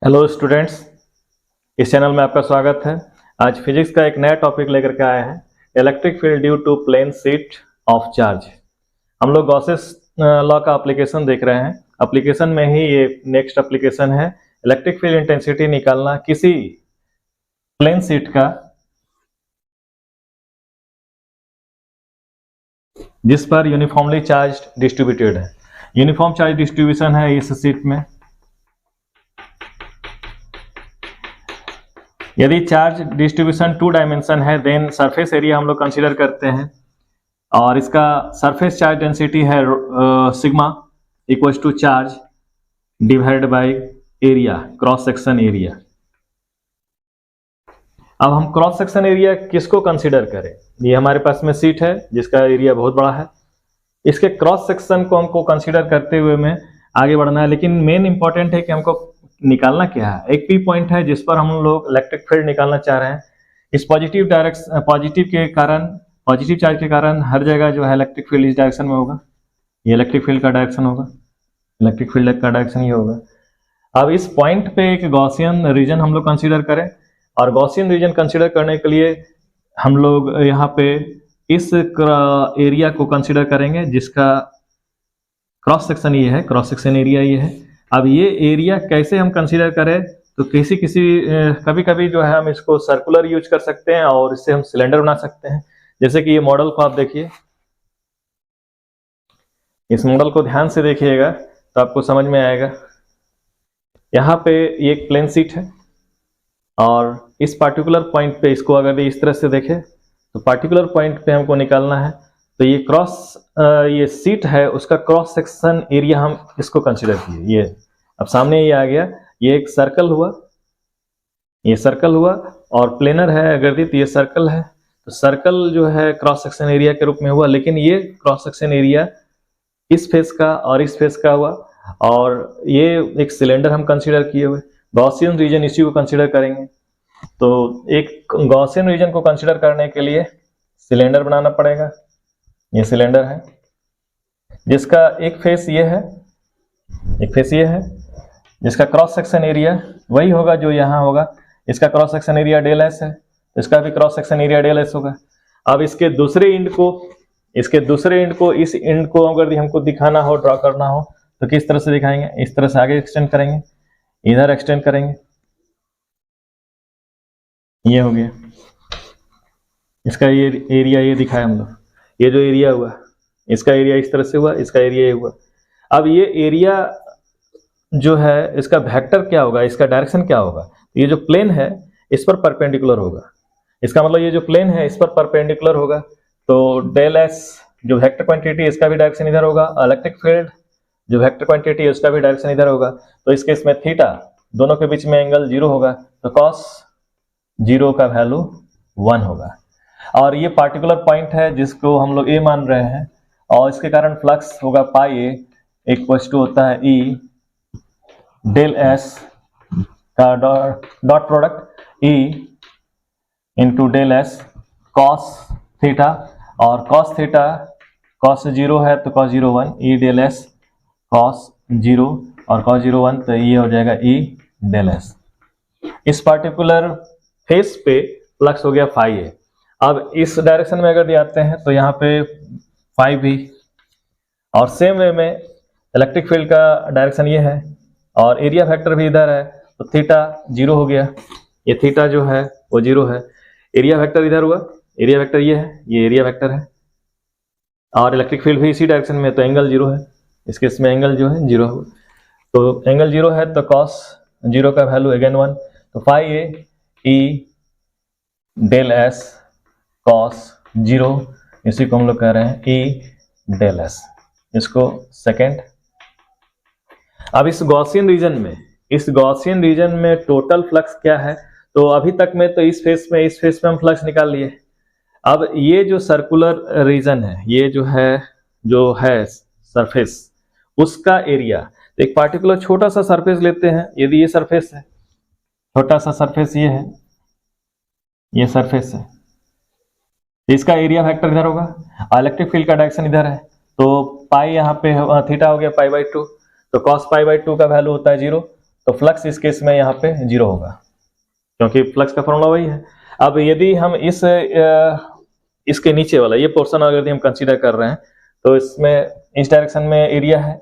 Hello students, इस channel में आपका स्वागत है। आज फिजिक्स का एक नया टॉपिक लेकर के आए हैं, electric field due to plane sheet of charge. हम लोग गॉसेस लॉ का एप्लीकेशन देख रहे हैं। एप्लीकेशन में ही ये नेक्स्ट एप्लीकेशन है, इलेक्ट्रिक फील्ड इंटेंसिटी निकालना किसी प्लेन शीट का जिस पर यूनिफॉर्मली चार्ज डिस्ट्रीब्यूटेड है। यूनिफॉर्म चार्ज डिस्ट्रीब्यूशन है इस शीट में। यदि चार्ज डिस्ट्रीब्यूशन 2 डायमेंशन है देन सरफेस एरिया हम लोग कंसीडर करते हैं, और इसका सरफेस चार्ज डेंसिटी है sigma equals to charge divided by area, cross section area. अब हम क्रॉस सेक्शन एरिया किसको कंसीडर करें? ये हमारे पास में शीट है जिसका एरिया बहुत बड़ा है, इसके क्रॉस सेक्शन को हमको कंसीडर करते हुए में आगे बढ़ना है। लेकिन मेन इंपॉर्टेंट है कि हमको निकालना क्या है। एक पी पॉइंट है जिस पर हम लोग इलेक्ट्रिक फील्ड निकालना चाह रहे हैं। इस पॉजिटिव चार्ज के कारण हर जगह जो है इलेक्ट्रिक फील्ड इस डायरेक्शन में होगा। ये इलेक्ट्रिक फील्ड का डायरेक्शन होगा, इलेक्ट्रिक फील्ड का डायरेक्शन ये होगा। अब इस पॉइंट पे एक गॉसियन रीजन हम लोग कंसीडर करें, और गॉसियन रीजन कंसीडर करने के लिए हम लोग यहाँ पे इस एरिया को कंसीडर करेंगे जिसका क्रॉस सेक्शन ये है, क्रॉस सेक्शन एरिया ये है। अब ये एरिया कैसे हम कंसीडर करें, तो कभी कभी जो है हम इसको सर्कुलर यूज कर सकते हैं और इससे हम सिलेंडर बना सकते हैं। जैसे कि ये मॉडल को आप देखिए, इस मॉडल को ध्यान से देखिएगा तो आपको समझ में आएगा। यहाँ पे ये एक प्लेन शीट है और इस पार्टिकुलर पॉइंट पे इसको अगर इस तरह से देखें तो पार्टिकुलर पॉइंट पे हमको निकालना है। तो ये शीट है उसका क्रॉस सेक्शन एरिया हम इसको कंसीडर किए। ये अब सामने ये आ गया, ये एक सर्कल हुआ, ये सर्कल हुआ और प्लेनर है अगर तो ये सर्कल है। तो सर्कल जो है क्रॉस सेक्शन एरिया के रूप में हुआ, लेकिन ये क्रॉस सेक्शन एरिया इस फेस का और इस फेस का हुआ, और ये एक सिलेंडर हम कंसीडर किए हुए। गॉसियन रीजन इसी को कंसीडर करेंगे। तो एक गॉसियन रीजन को कंसीडर करने के लिए सिलेंडर बनाना पड़ेगा। ये सिलेंडर है जिसका एक फेस ये है, एक फेस ये है, जिसका क्रॉस सेक्शन एरिया वही होगा जो यहाँ होगा। इसका cross section area del S है, इसका भी cross section area del S होगा। अब इसके दूसरे एंड को इस एंड को अगर हमको दिखाना हो, ड्रॉ करना हो, तो किस तरह से दिखाएंगे? इस तरह से आगे एक्सटेंड करेंगे, इधर एक्सटेंड करेंगे, ये हो गया। इसका ये एरिया ये दिखाया हम लोग, ये जो एरिया हुआ इसका एरिया इस तरह से हुआ, इसका एरिया ये हुआ। अब ये एरिया जो है इसका वेक्टर क्या होगा, इसका डायरेक्शन क्या होगा? ये जो प्लेन है इस पर परपेंडिकुलर होगा। इसका मतलब ये जो प्लेन है इस पर परपेंडिकुलर होगा, तो डेल एस जो वेक्टर क्वांटिटी है इसका भी डायरेक्शन इधर होगा, इलेक्ट्रिक फील्ड जो वेक्टर क्वांटिटी है उसका भी डायरेक्शन इधर होगा। तो इस केस में थीटा दोनों के बीच में एंगल 0 होगा, तो कॉस 0 का वैल्यू 1 होगा। और ये पार्टिकुलर पॉइंट है जिसको हम लोग ए मान रहे हैं, और इसके कारण फ्लक्स होगा पाई ए इक्वल्स टू होता है ई डेल एस का dot product E into del S cos theta, और कॉस थीटा कॉस 0 है तो cos 0 1 E del S cos 0 और कॉस 0 1, तो ये हो जाएगा ई डेल एस। इस पार्टिकुलर फेस पे फ्लक्स हो गया फाई ए। अब इस डायरेक्शन में अगर आते हैं तो यहाँ पे फाई भी, और सेम वे में इलेक्ट्रिक फील्ड का डायरेक्शन ये है और एरिया वेक्टर भी इधर है, तो थीटा 0 हो गया। ये थीटा जो है वो 0 है। एरिया वेक्टर इधर हुआ, एरिया वेक्टर ये है, ये एरिया वेक्टर है, और इलेक्ट्रिक फील्ड भी इसी डायरेक्शन में, तो एंगल 0 है। इस केस में एंगल जो है 0 हो, तो एंगल 0 है तो कॉस 0 का वैल्यू अगेन 1, तो फाई ए ई डेल एस कॉस 0, इसी को हम लोग कह रहे हैं ई डेल एस, इसको सेकेंड। अब इस गॉसियन रीजन में टोटल फ्लक्स क्या है? तो अभी तक में तो इस फेस में हम फ्लक्स निकाल लिए। अब ये जो सर्कुलर रीजन है, ये जो है सरफेस, उसका एरिया, तो एक पार्टिकुलर छोटा सा सरफेस लेते हैं। यदि ये सरफेस है, छोटा सा सरफेस ये है, ये सरफेस है, इसका एरिया वेक्टर इधर होगा, इलेक्ट्रिक फील्ड का डायरेक्शन इधर है, तो पाई यहाँ पे थीटा हो गया पाई बाई 2, तो कॉस पाई बाई 2 का वैल्यू होता है 0, तो फ्लक्स इस केस में यहाँ पे 0 होगा, क्योंकि फ्लक्स का फॉर्मूला वही है। अब यदि हम इसके नीचे वाला ये पोर्शन अगर यदि हम कंसीडर कर रहे हैं, तो इसमें इस डायरेक्शन में एरिया है,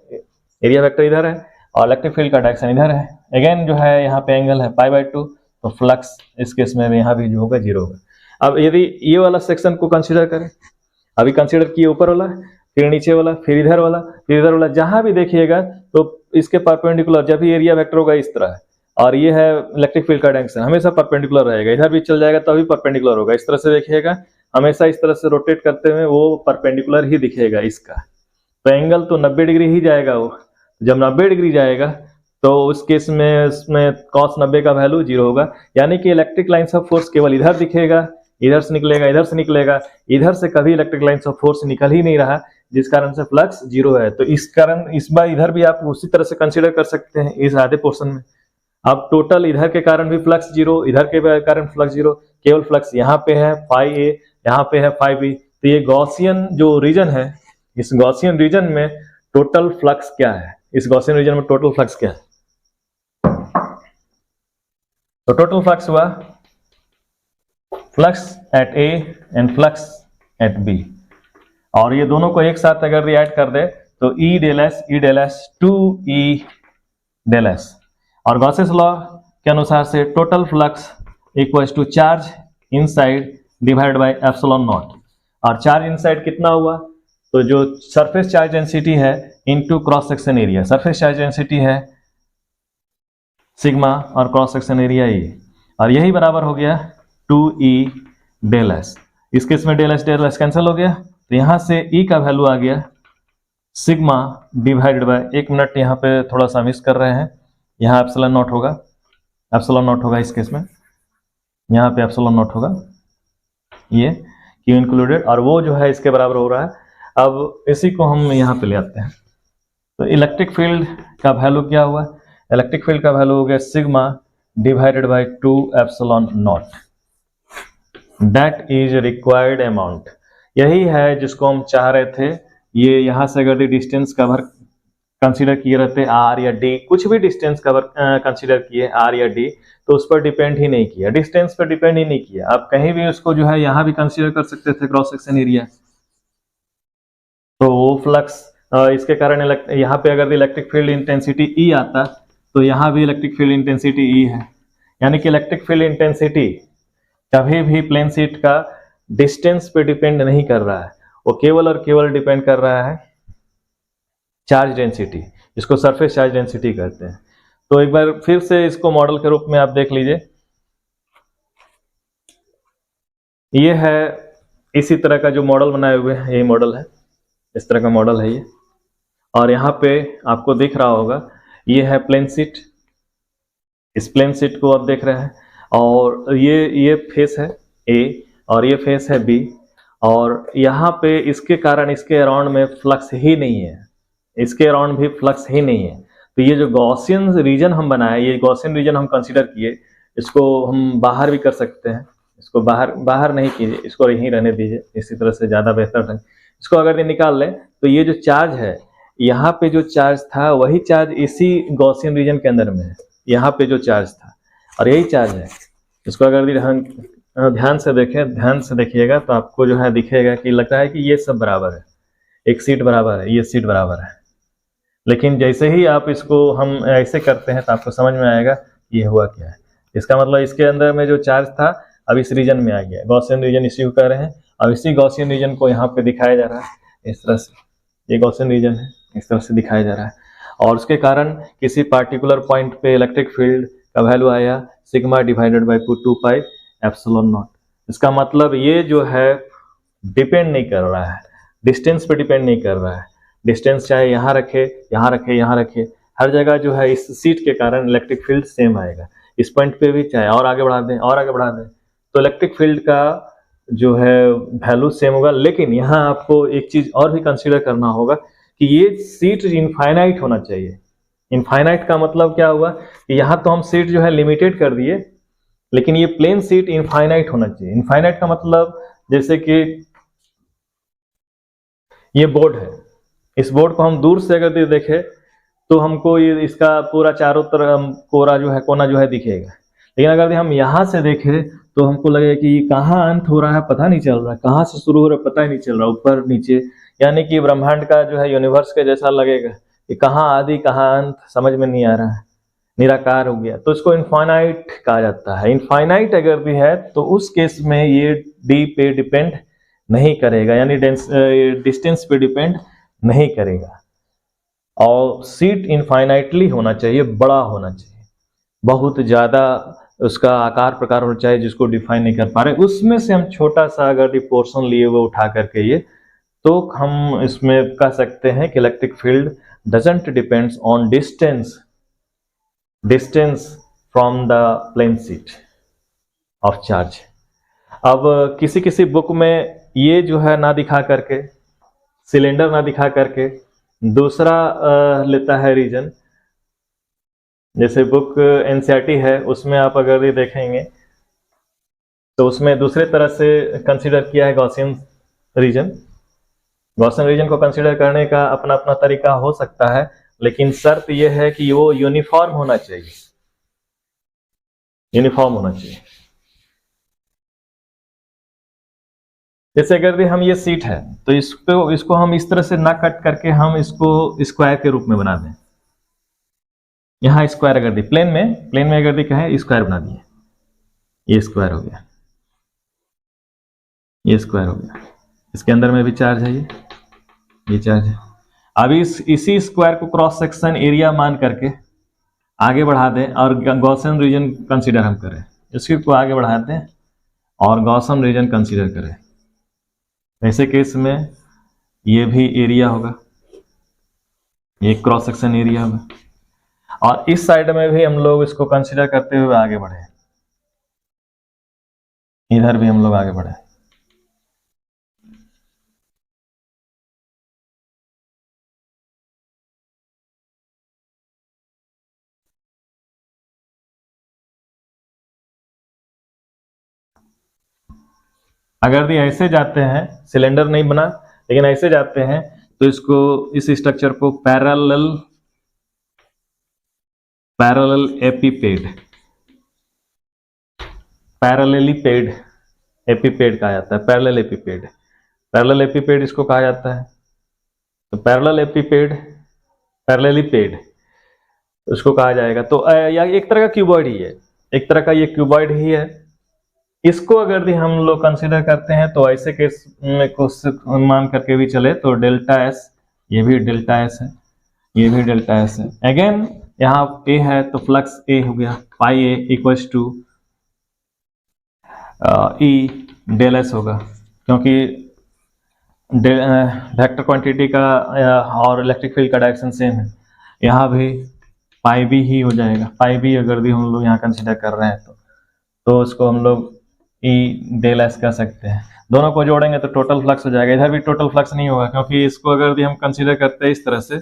एरिया वेक्टर इधर है और इलेक्ट्रिक फील्ड का डायरेक्शन इधर है। अगेन जो है यहाँ पे एंगल है π/2, तो फ्लक्स इस केस में यहाँ भी जो होगा 0 होगा। अब यदि ये वाला सेक्शन को कंसीडर करें, अभी कंसीडर किए ऊपर वाला, फिर नीचे वाला, फिर इधर वाला, फिर इधर वाला, जहां भी देखिएगा तो इसके परपेंडिकुलर जब भी एरिया वेक्टर होगा इस तरह है, और ये है इलेक्ट्रिक फील्ड का डायरेक्शन, हमेशा परपेंडिकुलर रहेगा। इधर भी चल जाएगा तभी परपेंडिकुलर होगा। इस तरह से देखिएगा, हमेशा इस तरह से रोटेट करते हुए वो परपेंडिकुलर ही दिखेगा इसका। तो एंगल तो 90 डिग्री ही जाएगा वो। जब 90 डिग्री जाएगा तो उस केस में इसमें cos 90 का वैल्यू 0 होगा, यानी कि इलेक्ट्रिक लाइन्स ऑफ फोर्स केवल इधर दिखेगा, इधर से निकलेगा, इधर से निकलेगा, इधर से कभी इलेक्ट्रिक लाइन्स ऑफ फोर्स निकल ही नहीं रहा, जिस कारण से फ्लक्स 0 है। तो इस कारण इस बार इधर भी आप उसी तरह से कंसीडर कर सकते हैं इस आधे पोर्शन में। अब टोटल इधर के कारण भी फ्लक्स 0, इधर के कारण फ्लक्स 0, केवल फ्लक्स यहाँ पे है φA, यहाँ पे है φB। तो ये गॉसियन जो रीजन है, इस गॉसियन रीजन में टोटल फ्लक्स क्या है, इस गॉसियन रीजन में टोटल फ्लक्स क्या है? तो टोटल फ्लक्स हुआ flux at A and flux at B, और ये दोनों को एक साथ अगर ऐड कर दे तो E del S 2E del S, और गॉसेस लॉ के अनुसार से total flux equals to charge inside divided by epsilon naught. और चार्ज इनसाइड कितना हुआ? तो जो सरफेस चार्ज डेंसिटी है into cross section area, surface charge density है सिग्मा और क्रॉस सेक्शन एरिया E, और यही बराबर हो गया 2E del S। इस केस में del S कैंसिल हो गया, तो यहां से E का वैल्यू आ गया सिग्मा डिवाइडेड बाय, एक मिनट यहाँ पे थोड़ा सा मिस कर रहे हैं, यहाँ एप्सिलॉन नॉट होगा, एप्सिलॉन नॉट होगा इस केस में, यहाँ पे एप्सिलॉन नॉट होगा, ये Q इंक्लूडेड, और वो जो है इसके बराबर हो रहा है। अब इसी को हम यहाँ पे ले आते हैं, तो इलेक्ट्रिक फील्ड का वैल्यू क्या हुआ? इलेक्ट्रिक फील्ड का वैल्यू हो गया sigma divided by 2 epsilon not, that is required amount. यही है जिसको हम चाह रहे थे। ये यहाँ से अगर डिस्टेंस कवर कंसीडर किए रहते R या D, कुछ भी डिस्टेंस कवर कंसीडर किए R या D, तो उस पर डिपेंड ही नहीं किया, डिस्टेंस पर डिपेंड ही नहीं किया। आप कहीं भी उसको जो है यहाँ भी कंसीडर कर सकते थे क्रॉस सेक्शन एरिया, तो वो फ्लक्स इसके कारण यहाँ पे अगर इलेक्ट्रिक फील्ड इंटेंसिटी E आता तो यहाँ भी इलेक्ट्रिक फील्ड इंटेंसिटी E है, यानी कि इलेक्ट्रिक फील्ड इंटेंसिटी कभी भी प्लेन शीट का डिस्टेंस पे डिपेंड नहीं कर रहा है, वो केवल और केवल डिपेंड कर रहा है चार्ज डेंसिटी, इसको सरफेस चार्ज डेंसिटी कहते हैं। तो एक बार फिर से इसको मॉडल के रूप में आप देख लीजिए, ये है इसी तरह का जो मॉडल बनाए हुए हैं, यही मॉडल है, इस तरह का मॉडल है ये, और यहाँ पे आपको दिख रहा होगा ये है प्लेन शीट, इस प्लेन शीट को आप देख रहे हैं, और ये फेस है A और ये फेस है B, और यहाँ पे इसके कारण इसके अराउंड में फ्लक्स ही नहीं है, इसके अराउंड भी फ्लक्स ही नहीं है। तो ये जो गॉसियन रीजन हम बनाए, ये गॉसियन रीजन हम कंसीडर किए, इसको हम बाहर भी कर सकते हैं, इसको बाहर नहीं कीजिए, इसको यहीं रहने दीजिए, इसी तरह से ज़्यादा बेहतर है। इसको अगर ये निकाल लें तो ये जो चार्ज है, यहाँ पे जो चार्ज था वही चार्ज इसी गॉसियन रीजन के अंदर में है, यहाँ पे जो चार्ज था और यही चार्ज है। इसको अगर हम ध्यान से देखें, ध्यान से देखिएगा तो आपको जो है दिखेगा कि लगता है कि ये सब बराबर है, एक सीट बराबर है, ये सीट बराबर है, लेकिन जैसे ही आप इसको हम ऐसे करते हैं तो आपको समझ में आएगा ये हुआ क्या है। इसका मतलब इसके अंदर में जो चार्ज था अब इस रीजन में आ गया, गॉसियन रीजन इसी को कह रहे हैं, अब इसी गॉसियन रीजन को यहाँ पे दिखाया जा रहा है इस तरह से, ये गॉसियन रीजन है, इस तरह से दिखाया जा रहा है, और उसके कारण किसी पार्टिकुलर पॉइंट पे इलेक्ट्रिक फील्ड का वैल्यू आया sigma divided by 2 pi epsilon not. इसका मतलब ये जो है डिपेंड नहीं कर रहा है, डिस्टेंस पे डिपेंड नहीं कर रहा है, डिस्टेंस चाहे यहाँ रखे, यहाँ रखे, यहाँ रखे, हर जगह जो है इस सीट के कारण इलेक्ट्रिक फील्ड सेम आएगा। इस पॉइंट पे भी चाहे और आगे बढ़ा दें और आगे बढ़ा दें तो इलेक्ट्रिक फील्ड का जो है वैल्यू सेम होगा। लेकिन यहाँ आपको एक चीज और भी कंसीडर करना होगा कि ये सीट इनफाइनाइट होना चाहिए। इनफाइनाइट का मतलब क्या हुआ कि यहाँ तो हम सीट जो है लिमिटेड कर दिए, लेकिन ये प्लेन सीट इनफाइनाइट होना चाहिए। इनफाइनाइट का मतलब जैसे कि ये बोर्ड है, इस बोर्ड को हम दूर से अगर देखें तो हमको ये इसका पूरा चारों तरफ कोना जो है दिखेगा। लेकिन अगर हम यहाँ से देखें तो हमको लगेगा कि ये कहाँ अंत हो रहा है पता नहीं चल रहा, कहाँ से शुरू हो रहा है पता ही नहीं चल रहा, ऊपर नीचे, यानी कि ब्रह्मांड का जो है यूनिवर्स के जैसा लगेगा कि कहाँ आदि कहाँ अंत समझ में नहीं आ रहा है, निराकार हो गया। तो इसको इनफाइनाइट कहा जाता है। इनफाइनाइट अगर भी है तो उस केस में ये डी पे डिपेंड नहीं करेगा, यानी डिस्टेंस पे डिपेंड नहीं करेगा। और सीट इनफाइनाइटली होना चाहिए, बड़ा होना चाहिए, बहुत ज़्यादा उसका आकार प्रकार होना चाहिए जिसको डिफाइन नहीं कर पा रहे। उसमें से हम छोटा सा अगर पोर्शन लिए हुए उठा करके ये, तो हम इसमें कह सकते हैं कि electric field doesn't depends on distance from the plane sheet of charge. अब किसी किसी बुक में ये जो है ना दिखा करके, सिलेंडर ना दिखा करके दूसरा लेता है रीजन। जैसे बुक एनसीईआरटी है, उसमें आप अगर ये देखेंगे तो उसमें दूसरे तरह से कंसीडर किया है गॉसियन रीजन। गॉसियन रीजन को कंसीडर करने का अपना अपना तरीका हो सकता है, लेकिन शर्त यह है कि वो यूनिफॉर्म होना चाहिए, यूनिफॉर्म होना चाहिए। जैसे अगर हम ये सीट है तो इसको हम इस तरह से ना कट करके हम इसको स्क्वायर के रूप में बना दें। यहाँ स्क्वायर अगर दी प्लेन में अगर दी कहें स्क्वायर बना दिए, ये स्क्वायर हो गया, ये स्क्वायर हो गया। इसके अंदर में भी चार्ज है, ये चार्ज है। अब इसी स्क्वायर को क्रॉस सेक्शन एरिया मान करके आगे बढ़ा दें और गॉसियन रीजन कंसीडर हम करें, इसको को आगे बढ़ा दें और गॉसियन रीजन कंसीडर करें। ऐसे केस में ये भी एरिया होगा, ये क्रॉस सेक्शन एरिया होगा, और इस साइड में भी हम लोग इसको कंसीडर करते हुए आगे बढ़े, इधर भी हम लोग आगे बढ़े। अगर ये ऐसे जाते हैं, सिलेंडर नहीं बना लेकिन ऐसे जाते हैं, तो इसको इस स्ट्रक्चर को पैरेलल एपिपेड कहा जाता है। पैरेलल एपिपेड इसको कहा जाता है। तो पैरेलली पेड उसको कहा जाएगा। तो या एक तरह का क्यूबॉइड ही है, एक तरह का ये क्यूबॉइड ही है। इसको अगर भी हम लोग कंसीडर करते हैं तो ऐसे केस में कुछ मान करके भी चले तो डेल्टा एस, ये भी डेल्टा एस है, ये भी डेल्टा एस है। अगेन यहाँ ए है तो फ्लक्स ए हो गया, phi A equals to E del S होगा, क्योंकि वेक्टर क्वांटिटी का और इलेक्ट्रिक फील्ड का डायरेक्शन सेम है। यहाँ भी पाई बी ही हो जाएगा। पाई बी अगर भी हम लोग यहाँ कंसीडर कर रहे हैं तो उसको हम लोग ई डेल एस कह सकते हैं। दोनों को जोड़ेंगे तो टोटल फ्लक्स हो जाएगा। इधर भी टोटल फ्लक्स नहीं होगा, क्योंकि इसको अगर भी हम कंसीडर करते हैं इस तरह से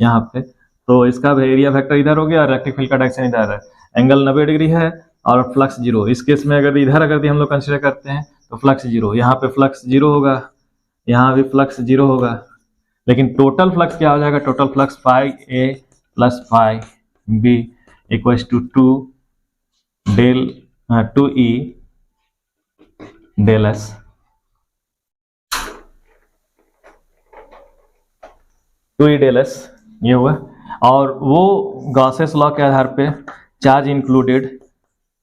यहाँ पे, तो इसका एरिया वेक्टर इधर हो गया और इलेक्ट्रिक फील्ड का डायरेक्शन इधर है। एंगल 90 डिग्री है और फ्लक्स 0। इस केस में अगर इधर भी हम लोग कंसीडर करते हैं तो फ्लक्स 0, यहाँ पे फ्लक्स 0 होगा, यहाँ भी फ्लक्स 0 होगा। लेकिन टोटल फ्लक्स क्या हो जाएगा? Total flux phi A plus phi B equals to 2 E del S. ये हुआ। और वो गॉसेस लॉ के आधार पे चार्ज इंक्लूडेड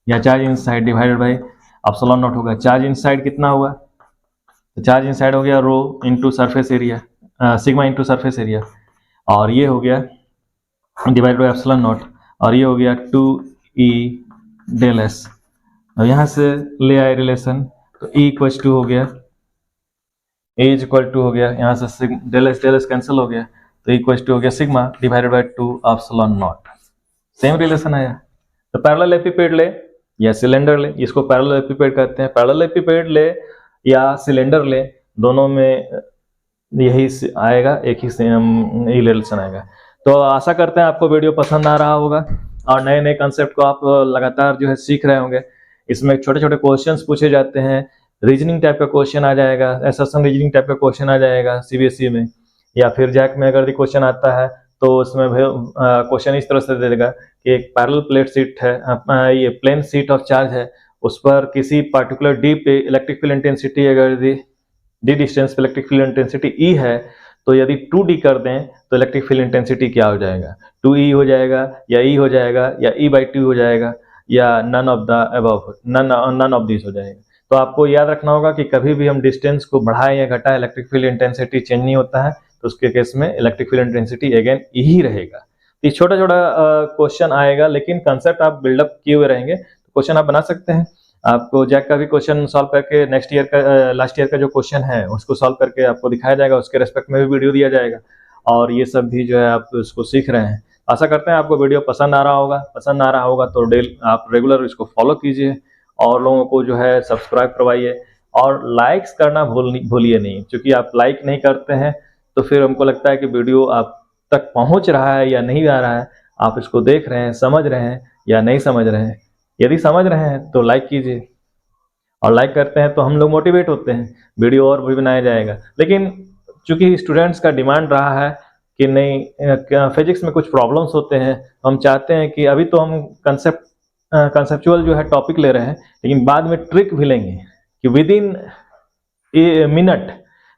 या charge inside divided by epsilon naught होगा। चार्ज इनसाइड कितना हुआ? तो चार्ज इनसाइड हो गया rho into surface area, sigma into surface area, और ये हो गया डिवाइड बाय एप्सिलॉन नॉट, और ये हो गया 2e डेल एस। अब यहाँ से ले आए रिलेशन, तो E इक्वल टू हो गया, A इक्वल टू हो गया, यहाँ से डेल एस कैंसिल हो गया, तो इक्वल टू हो गया sigma divided by 2 epsilon not. Same relation आया। तो पैरेलल एपिपेड ले या सिलेंडर ले, इसको पैरेलल एपिपेड कहते हैं। पैरेलल एपिपेड ले या सिलेंडर ले, दोनों में यही आएगा, एक ही रिलेशन आएगा। तो आशा करते हैं आपको वीडियो पसंद आ रहा होगा और नए नए कंसेप्ट को आप लगातार जो है सीख रहे होंगे। इसमें छोटे छोटे क्वेश्चंस पूछे जाते हैं, रीजनिंग टाइप का क्वेश्चन आ जाएगा, एसएसएम रीजनिंग टाइप का क्वेश्चन आ जाएगा सीबीएसई में, या फिर जैक में अगर क्वेश्चन आता है तो उसमें क्वेश्चन इस तरह से दे देगा कि एक पैरेलल प्लेट शीट है, ये प्लेन शीट ऑफ चार्ज है, उस पर किसी पर्टिकुलर डी पे इलेक्ट्रिक फील्ड इंटेंसिटी अगर डी डिस्टेंस पे इलेक्ट्रिक फील्ड इंटेंसिटी ई है, तो यदि 2d कर दें तो इलेक्ट्रिक फील्ड इंटेंसिटी क्या हो जाएगा, 2e हो जाएगा या e हो जाएगा या e/2 हो जाएगा या none of the above, none of this हो जाएगा। तो आपको याद रखना होगा कि कभी भी हम डिस्टेंस को बढ़ाएं या घटाएं, इलेक्ट्रिक फील्ड इंटेंसिटी चेंज नहीं होता है, तो उसके केस में इलेक्ट्रिक फील्ड इंटेंसिटी अगेन यही रहेगा। ये छोटा छोटा क्वेश्चन आएगा, लेकिन कंसेप्ट आप बिल्डअप किए हुए रहेंगे तो क्वेश्चन आप बना सकते हैं। आपको जैक का भी क्वेश्चन सॉल्व करके नेक्स्ट ईयर का, लास्ट ईयर का जो क्वेश्चन है उसको सॉल्व करके आपको दिखाया जाएगा, उसके रेस्पेक्ट में भी वीडियो दिया जाएगा। और ये सब भी जो है आप इसको सीख रहे हैं। आशा करते हैं आपको वीडियो पसंद आ रहा होगा। पसंद आ रहा होगा तो आप रेगुलर इसको फॉलो कीजिए और लोगों को जो है सब्सक्राइब करवाइए और लाइक्स करना भूलिए नहीं, क्योंकि आप लाइक नहीं करते हैं तो फिर हमको लगता है कि वीडियो आप तक पहुंच रहा है या नहीं आ रहा है, आप इसको देख रहे हैं, समझ रहे हैं या नहीं समझ रहे हैं। यदि समझ रहे हैं तो लाइक कीजिए, और लाइक करते हैं तो हम लोग मोटिवेट होते हैं, वीडियो और भी बनाया जाएगा। लेकिन चूंकि स्टूडेंट्स का डिमांड रहा है कि नहीं फिजिक्स में कुछ प्रॉब्लम्स होते हैं, हम चाहते हैं कि अभी तो हम कंसेप्चुअल जो है टॉपिक ले रहे हैं, लेकिन बाद में ट्रिक भी लेंगे कि विद इन ए मिनट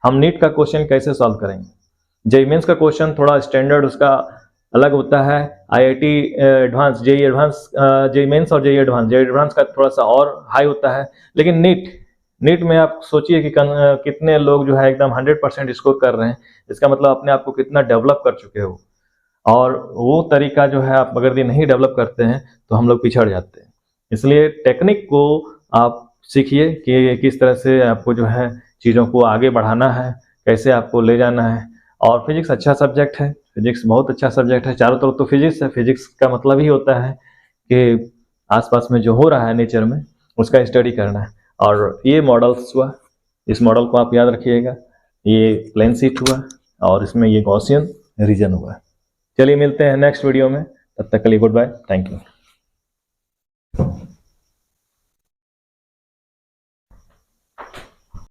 हम नीट का क्वेश्चन कैसे सॉल्व करेंगे। जेईई मेंस का क्वेश्चन थोड़ा स्टैंडर्ड उसका अलग होता है, IIT advance, JEE advance, JEE mains और जेईई एडवांस का थोड़ा सा और हाई होता है। लेकिन नीट में आप सोचिए कि कितने लोग जो है एकदम 100% स्कोर कर रहे हैं, इसका मतलब अपने आप को कितना डेवलप कर चुके हो। और वो तरीका जो है आप अगर ये नहीं डेवलप करते हैं तो हम लोग पिछड़ जाते हैं। इसलिए टेक्निक को आप सीखिए कि किस तरह से आपको जो है चीज़ों को आगे बढ़ाना है, कैसे आपको ले जाना है। और फिजिक्स अच्छा सब्जेक्ट है, फिजिक्स बहुत अच्छा सब्जेक्ट है, चारों तरफ तो फिजिक्स है। फिजिक्स का मतलब ही होता है कि आसपास में जो हो रहा है नेचर में उसका स्टडी करना है। और ये मॉडल्स हुआ, इस मॉडल को आप याद रखिएगा, ये प्लेन शीट हुआ और इसमें ये गॉसियन रीजन हुआ। चलिए मिलते हैं नेक्स्ट वीडियो में, तब तक के लिए गुड बाय, थैंक यू।